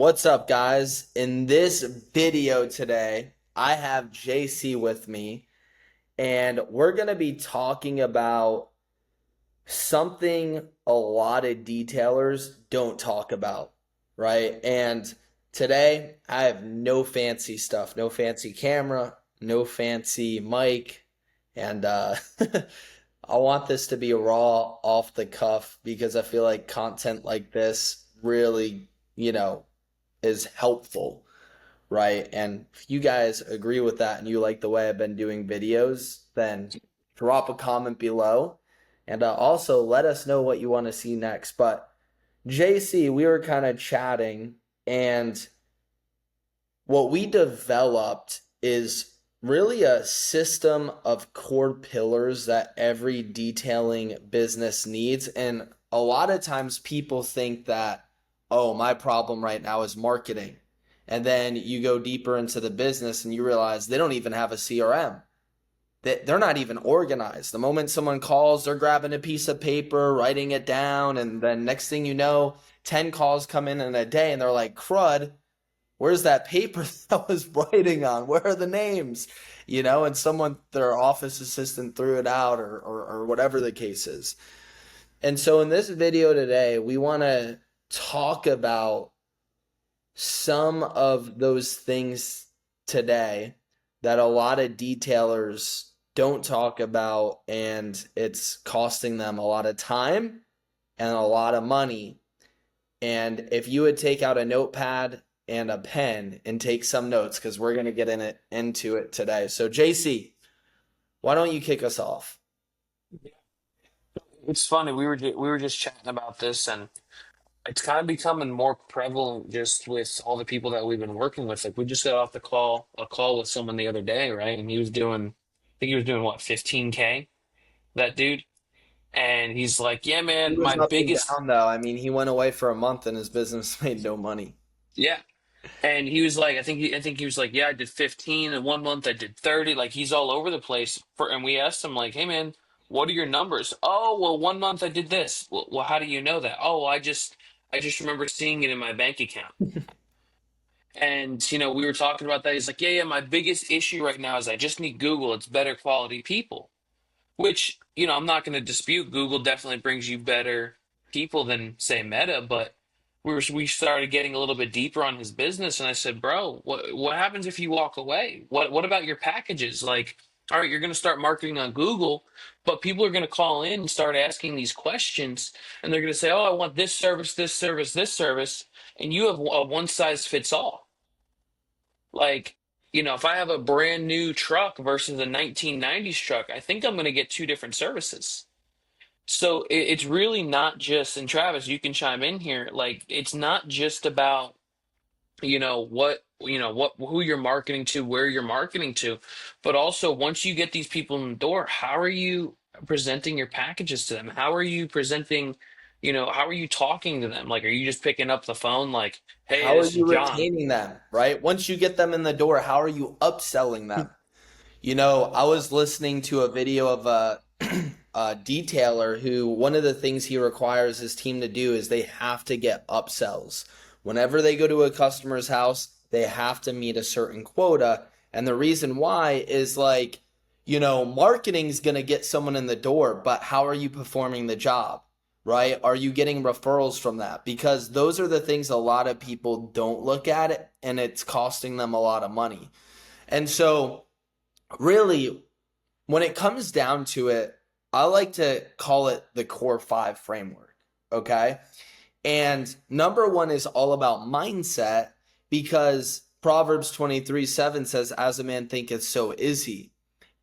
What's up, guys? In this video today, I have JC with me, and we're going to be talking about something a lot of detailers don't talk about, right? And today, I have no fancy stuff, no fancy camera, no fancy mic, and I want this to be raw, off the cuff, because I feel like content like this really, is helpful, right? And if you guys agree with that and you like the way I've been doing videos, then drop a comment below and also let us know what you want to see next. But JC, we were kind of chatting, and what we developed is really a system of core pillars that every detailing business needs. And a lot of times people think that, oh, my problem right now is marketing. And then you go deeper into the business and you realize they don't even have a CRM. They're not even organized. The moment someone calls, they're grabbing a piece of paper, writing it down, and then next thing you know, 10 calls come in a day and they're like, crud, where's that paper that I was writing on? Where are the names? And someone, their office assistant threw it out or whatever the case is. And so in this video today, we want to talk about some of those things today that a lot of detailers don't talk about, and it's costing them a lot of time and a lot of money. And if you would take out a notepad and a pen and take some notes, because we're going to get into it today. So JC, why don't you kick us off? It's funny. We were just chatting about this, and it's kind of becoming more prevalent just with all the people that we've been working with. Like we just got off a call with someone the other day, right? And I think he was doing what, 15K, that dude. And he's like, "Yeah, He man, was my up and biggest, down though. I mean, he went away for a month and his business made no money. yeah." And he was like, I think he was like, "Yeah, I did 15, and one month I did 30." Like he's all over the place. And we asked him like, "Hey, man, what are your numbers?" "Oh, well, one month I did this." Well, how do you know that?" "Oh, I just remember seeing it in my bank account." And we were talking about that. He's like, "Yeah, my biggest issue right now is I just need Google. It's better quality people." Which, I'm not going to dispute. Google definitely brings you better people than say Meta, but we started getting a little bit deeper on his business, and I said, "Bro, what happens if you walk away? What about your packages? Like, all right, you're going to start marketing on Google, but people are going to call in and start asking these questions, and they're going to say, 'Oh, I want this service, this service, this service,' and you have a one size fits all." Like, if I have a brand new truck versus a 1990s truck, I think I'm going to get two different services. So it's really not just, and Travis, you can chime in here, like, it's not just about, who you're marketing to, where you're marketing to, but also once you get these people in the door, how are you presenting your packages to them? How are you presenting, how are you talking to them? Like, are you just picking up the phone like, "Hey, How are this is you John." retaining them, right? Once you get them in the door, how are you upselling them? I was listening to a video of a detailer who one of the things he requires his team to do is they have to get upsells. Whenever they go to a customer's house, they have to meet a certain quota. And the reason why is like, marketing is going to get someone in the door, but how are you performing the job? Right? Are you getting referrals from that? Because those are the things a lot of people don't look at it, and it's costing them a lot of money. And so really, when it comes down to it, I like to call it the core five framework. Okay. And number one is all about mindset, because Proverbs 23:7 says, "As a man thinketh, so is he."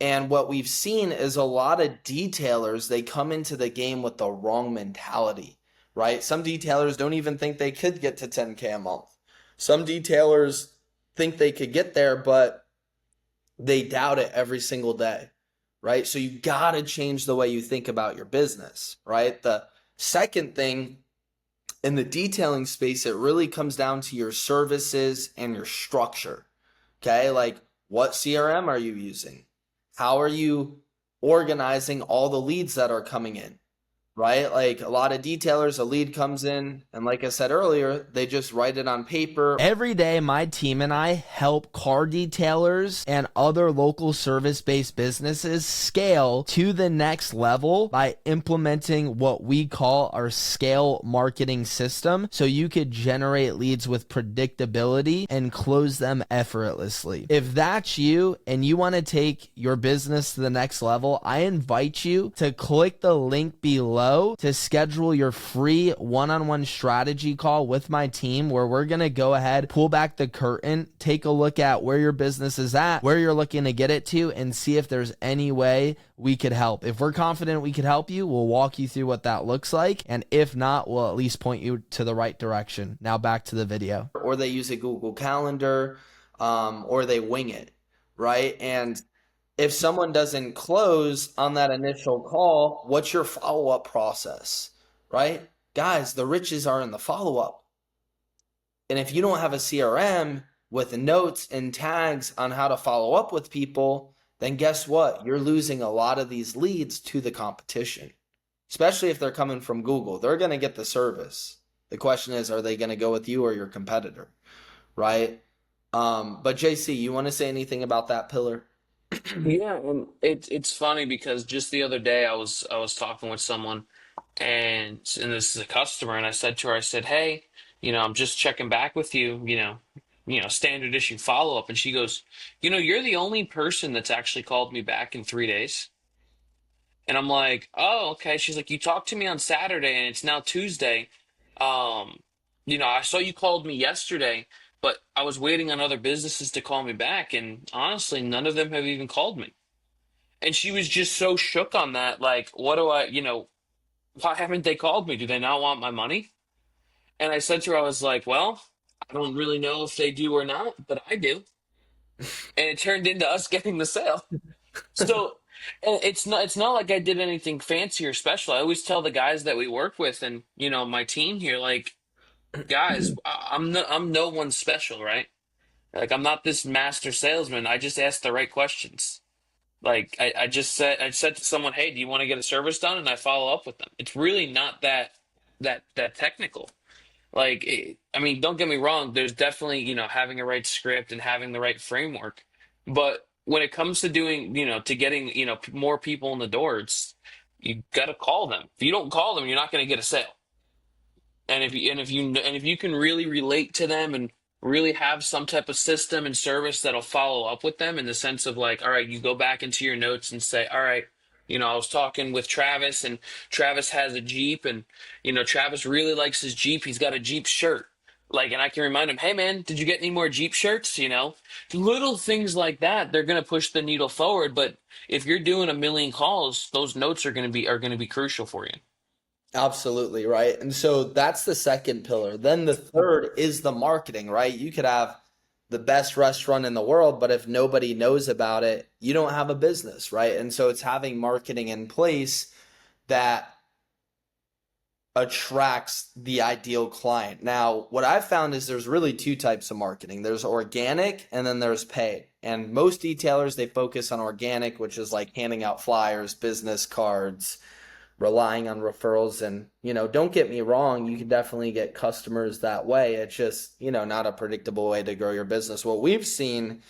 And what we've seen is a lot of detailers, they come into the game with the wrong mentality, right? Some detailers don't even think they could get to 10K a month. Some detailers think they could get there, but they doubt it every single day, right? So you got to change the way you think about your business, right? The second thing in the detailing space, it really comes down to your services and your structure. Okay. Like, what CRM are you using? How are you organizing all the leads that are coming in? right? Like a lot of detailers, a lead comes in, and like I said earlier, they just write it on paper. Every day, my team and I help car detailers and other local service based businesses scale to the next level by implementing what we call our scale marketing system. So you could generate leads with predictability and close them effortlessly. If that's you and you want to take your business to the next level, I invite you to click the link below to schedule your free one-on-one strategy call with my team, where we're going to go ahead, pull back the curtain, take a look at where your business is at, where you're looking to get it to, and see if there's any way we could help. If we're confident we could help you, we'll walk you through what that looks like. And if not, we'll at least point you to the right direction. Now back to the video. Or they use a Google Calendar, or they wing it, right? And if someone doesn't close on that initial call, what's your follow-up process, right? Guys, the riches are in the follow-up. And if you don't have a CRM with notes and tags on how to follow up with people, then guess what? You're losing a lot of these leads to the competition, especially if they're coming from Google. They're going to get the service. The question is, are they going to go with you or your competitor, right? But JC, you want to say anything about that pillar? Yeah, and it's funny because just the other day I was talking with someone, and this is a customer, and I said to her, I said, "Hey, I'm just checking back with you, standard issue follow up." And she goes, "You're the only person that's actually called me back in 3 days." And I'm like, "Oh, okay." She's like, "You talked to me on Saturday, and it's now Tuesday. Um, I saw you called me yesterday, but I was waiting on other businesses to call me back, and honestly, none of them have even called me." And she was just so shook on that. Like, what do why haven't they called me? Do they not want my money? And I said to her, I was like, well, I don't really know if they do or not, but I do. And it turned into us getting the sale. So, and it's not like I did anything fancy or special. I always tell the guys that we work with and, my team here, like, guys, I'm no one special, right? Like, I'm not this master salesman. I just ask the right questions. Like I said to someone, "Hey, do you want to get a service done?" And I follow up with them. It's really not that technical. Like, I mean, don't get me wrong. There's definitely having a right script and having the right framework, but when it comes to doing to getting more people in the door, you got to call them. If you don't call them, you're not going to get a sale. And if you can really relate to them and really have some type of system and service that'll follow up with them in the sense of like, all right, you go back into your notes and say, all right, I was talking with Travis, and Travis has a Jeep, and Travis really likes his Jeep. He's got a Jeep shirt. Like, and I can remind him, hey man, did you get any more Jeep shirts? Little things like that, they're gonna push the needle forward. But if you're doing a million calls, those notes are gonna be crucial for you. Absolutely, right? And so that's the second pillar. Then the third is the marketing, right? You could have the best restaurant in the world, but if nobody knows about it, you don't have a business, right? And so it's having marketing in place that attracts the ideal client. Now, what I've found is there's really two types of marketing. There's organic and then there's paid. And most detailers, they focus on organic, which is like handing out flyers, business cards, relying on referrals. And don't get me wrong, you can definitely get customers that way. It's just not a predictable way to grow your business. What we've seen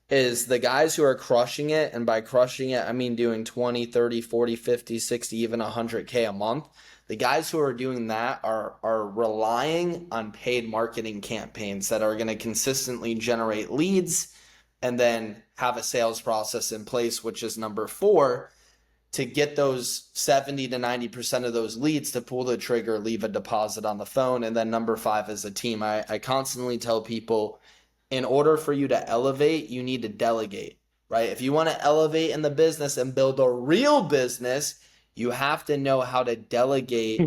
is the guys who are crushing it, and by crushing it I mean doing 20, 30, 40, 50, 60, even 100K a month. The guys who are doing that are relying on paid marketing campaigns that are going to consistently generate leads and then have a sales process in place, which is number 4, to get those 70 to 90% of those leads to pull the trigger, leave a deposit on the phone. And then number 5 is a team. I constantly tell people, in order for you to elevate, you need to delegate, right? If you want to elevate in the business and build a real business, you have to know how to delegate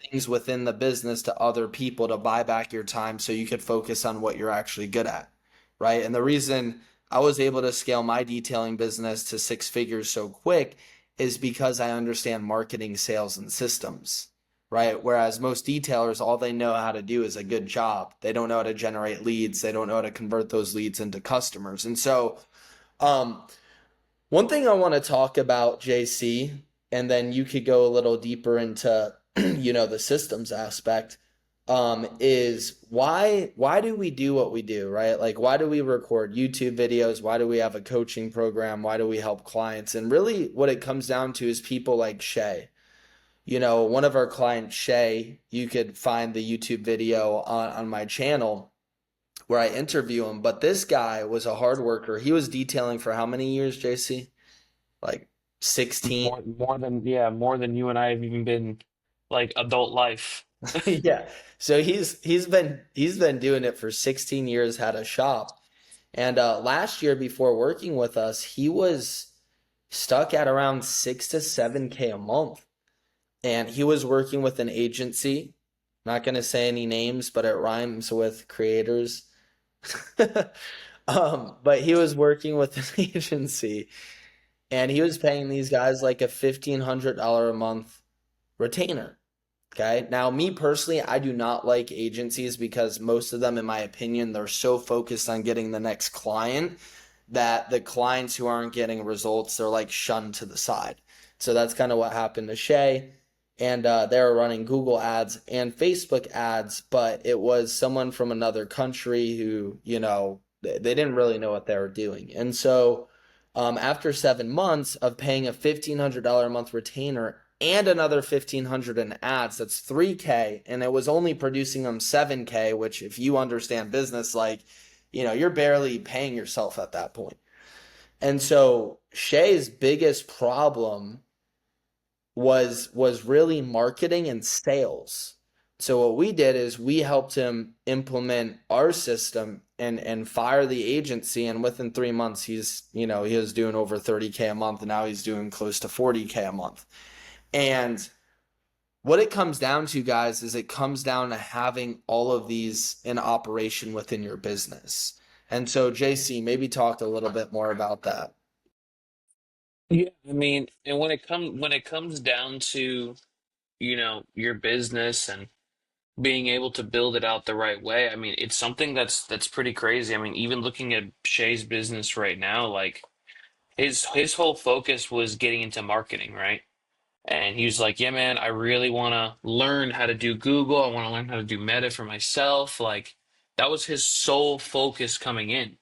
things within the business to other people to buy back your time so you could focus on what you're actually good at, right? And the reason I was able to scale my detailing business to 6 figures so quick is because I understand marketing, sales, and systems, right? Whereas most detailers, all they know how to do is a good job. They don't know how to generate leads. They don't know how to convert those leads into customers. And so, one thing I want to talk about, JC, and then you could go a little deeper into the systems aspect, is why do we do what we do, right? Like, why do we record YouTube videos? Why do we have a coaching program? Why do we help clients? And really what it comes down to is people like Shay. One of our clients, Shay, you could find the YouTube video on my channel where I interview him. But this guy was a hard worker. He was detailing for how many years, JC? Like 16? More than you and I have even been like adult life. Yeah. So he's been doing it for 16 years, had a shop. And last year before working with us, he was stuck at around 6 to 7K a month. And he was working with an agency. Not going to say any names, but it rhymes with creators. But he was working with an agency, and he was paying these guys like a $1,500 a month retainer. Okay. Now, me personally, I do not like agencies because most of them, in my opinion, they're so focused on getting the next client that the clients who aren't getting results, they're like shunned to the side. So that's kind of what happened to Shay. And they were running Google ads and Facebook ads, but it was someone from another country who, they didn't really know what they were doing. And so after 7 months of paying a $1,500 a month retainer and another 1,500 in ads, that's 3K, and it was only producing them 7K, which if you understand business, like, you're barely paying yourself at that point. And so Shay's biggest problem was really marketing and sales. So what we did is we helped him implement our system and fire the agency, and within 3 months he was doing over 30K a month, and now he's doing close to 40K a month. And what it comes down to, guys, is it comes down to having all of these in operation within your business. And so JC, maybe talk a little bit more about that. Yeah, I mean, and when it comes down to, your business and being able to build it out the right way, I mean, it's something that's pretty crazy. I mean, even looking at Shay's business right now, like his whole focus was getting into marketing, right? And he was like, "Yeah, man, I really want to learn how to do Google. I want to learn how to do Meta for myself." Like that was his sole focus coming in.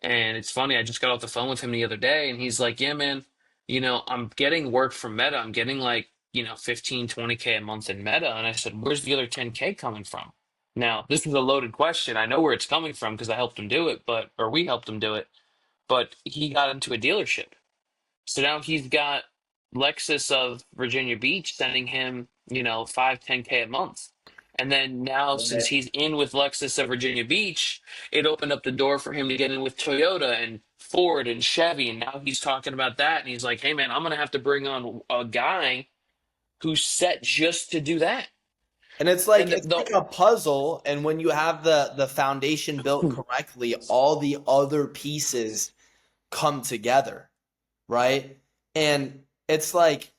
And it's funny, I just got off the phone with him the other day, and he's like, "Yeah, man, I'm getting work from Meta. I'm getting like, 15, 20K a month in Meta." And I said, "Where's the other 10K coming from?" Now, this was a loaded question. I know where it's coming from because I helped him do it, or we helped him do it, but he got into a dealership. So now he's got Lexus of Virginia Beach sending him, 5, 10K a month. And then now, since Right. he's in with Lexus of Virginia Beach, it opened up the door for him to get in with Toyota and Ford and Chevy. And now he's talking about that. And he's like, "Hey, man, I'm going to have to bring on a guy who's set just to do that." And it's And like the, it's like a puzzle, and when you have the foundation built the correctly, all the other pieces come together, right? And it's like,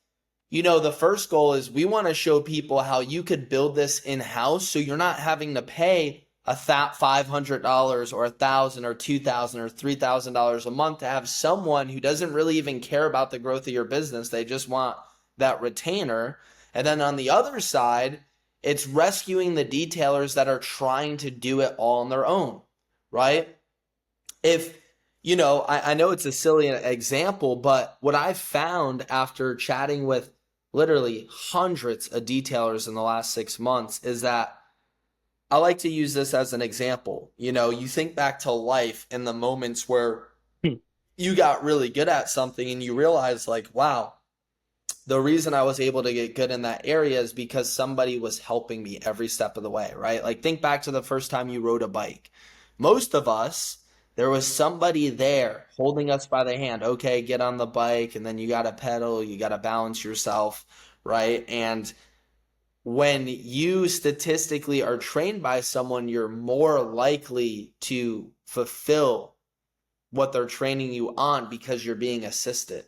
the first goal is we want to show people how you could build this in-house so you're not having to pay $500 or 1,000 or 2,000 or $3,000 a month to have someone who doesn't really even care about the growth of your business. They just want that retainer. And then on the other side, it's rescuing the detailers that are trying to do it all on their own, right? If I know it's a silly example, but what I've found after chatting with literally hundreds of detailers in the last 6 months is that I like to use this as an example. You think back to life in the moments where you got really good at something and you realize, like, wow, the reason I was able to get good in that area is because somebody was helping me every step of the way, right? Like, think back to the first time you rode a bike. Most of us, there was somebody there holding us by the hand. Okay, get on the bike, and then you got to pedal, you got to balance yourself, right? And when you statistically are trained by someone, you're more likely to fulfill what they're training you on because you're being assisted,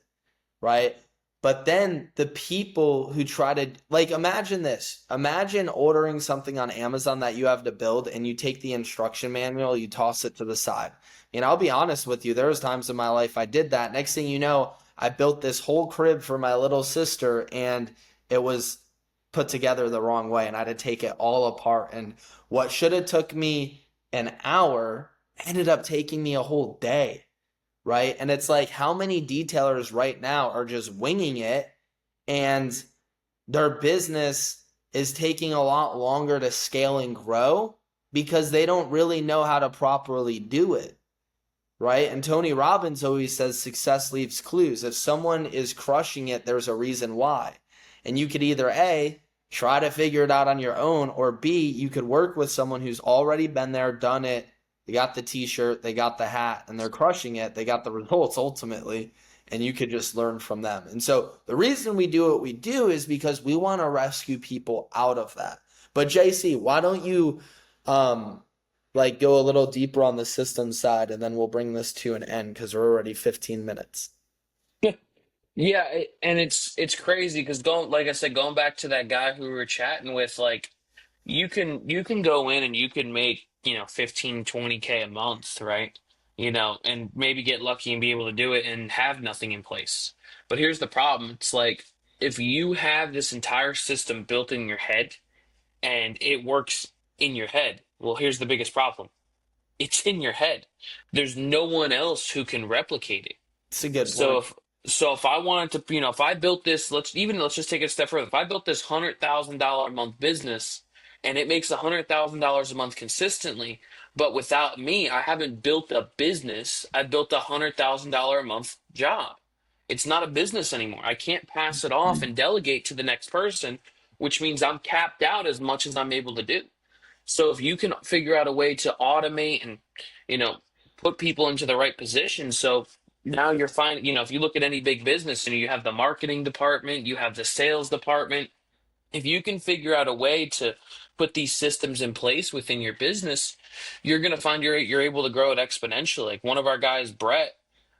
right? But then the people who try to, like, imagine this. Imagine ordering something on Amazon that you have to build, and you take the instruction manual, you toss it to the side. And I'll be honest with you, there was times in my life I did that. Next thing you know, I built this whole crib for my little sister and it was put together the wrong way and I had to take it all apart. And what should have took me an hour ended up taking me a whole day, right? And it's like how many detailers right now are just winging it and their business is taking a lot longer to scale and grow because they don't really know how to properly do it, right? And Tony Robbins always says success leaves clues. If someone is crushing it, there's a reason why. And you could either A, try to figure it out on your own, or B, you could work with someone who's already been there, done it. They got the t-shirt, they got the hat, and they're crushing it. They got the results ultimately, and you could just learn from them. And so the reason we do what we do is because we want to rescue people out of that. But JC, why don't you like go a little deeper on the system side and then we'll bring this to an end because we're already 15 minutes. Yeah, and it's crazy because going like I said, going back to that guy who we were chatting with, like you can go in and you can make, 15, 20K a month, right? And maybe get lucky and be able to do it and have nothing in place. But here's the problem. It's like if you have this entire system built in your head and it works in your head, well, here's the biggest problem. It's in your head. There's no one else who can replicate it. It's a good So point. if I wanted to, if I built this, let's just take it a step further. If I built this $100,000 a month business and it makes $100,000 a month consistently, but without me, I haven't built a business. I built $100,000 a month job. It's not a business anymore. I can't pass it off and delegate to the next person, which means I'm capped out as much as I'm able to do. So if you can figure out a way to automate and, you know, put people into the right position, so now you're fine. If you look at any big business and you have the marketing department, you have the sales department, if you can figure out a way to put these systems in place within your business, you're going to find you're able to grow it exponentially. Like one of our guys, Brett,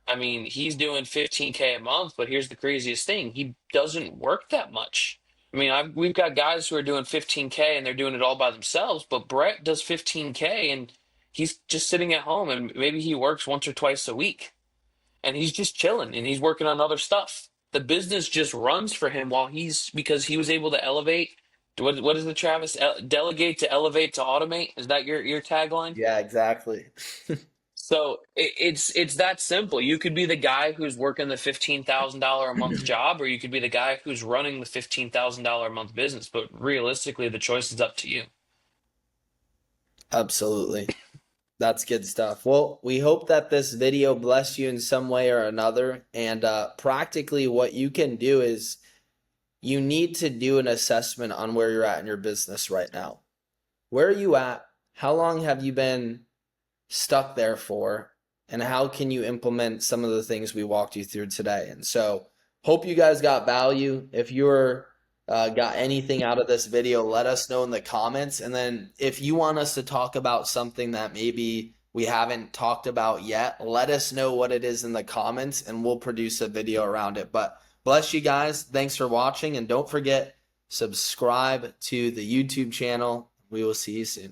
I mean, he's doing 15K a month, but here's the craziest thing. He doesn't work that much. I mean, we've got guys who are doing 15K and they're doing it all by themselves, but Brett does 15K and he's just sitting at home and maybe he works once or twice a week and he's just chilling and he's working on other stuff. The business just runs for him because he was able to elevate. What is the Travis? Delegate to elevate to automate. Is that your tagline? Yeah, exactly. So it's that simple. You could be the guy who's working the $15,000 a month job, or you could be the guy who's running the $15,000 a month business. But realistically, the choice is up to you. Absolutely. That's good stuff. Well, we hope that this video blessed you in some way or another. And practically, what you can do is you need to do an assessment on where you're at in your business right now. Where are you at? How long have you been stuck there for? And how can you implement some of the things we walked you through today? And so, hope you guys got value. If you're got anything out of this video, let us know in the comments. And then if you want us to talk about something that maybe we haven't talked about yet, let us know what it is in the comments and we'll produce a video around it. But bless you guys. Thanks for watching. And don't forget, subscribe to the YouTube channel. We will see you soon.